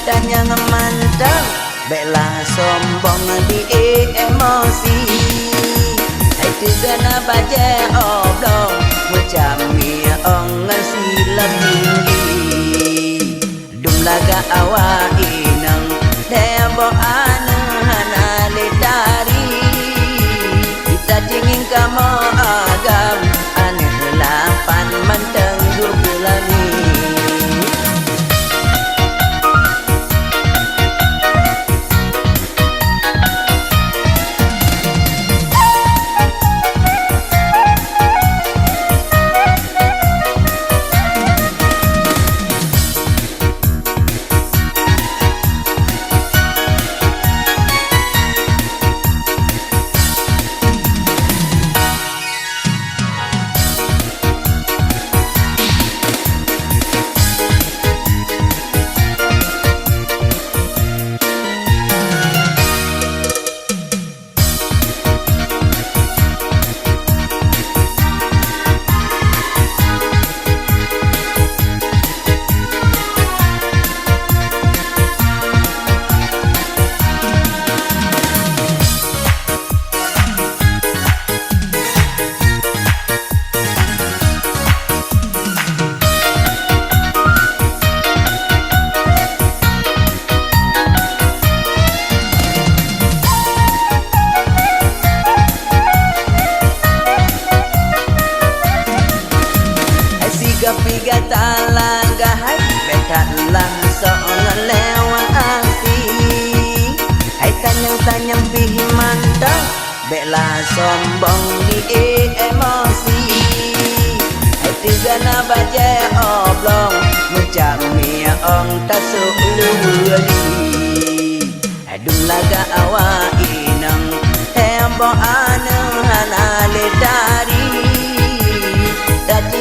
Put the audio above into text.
dan yang mantap bela sombong di emosi. Itu kena baca oblong macam ni orang silap tinggi. Dum laga awak inang debo anu hana letari. Kita cingin kamu agam aneh lapan manteng dubelani. Piga talanggahay betatlah seorang lewat aksi. Hai tanyang-tanyang pih mandang bela sombong di emosi. Hai tiga na baca oblong macam ni ong tasuk luwali. Hai dum laga awak inang hembo anu hana letari. Dati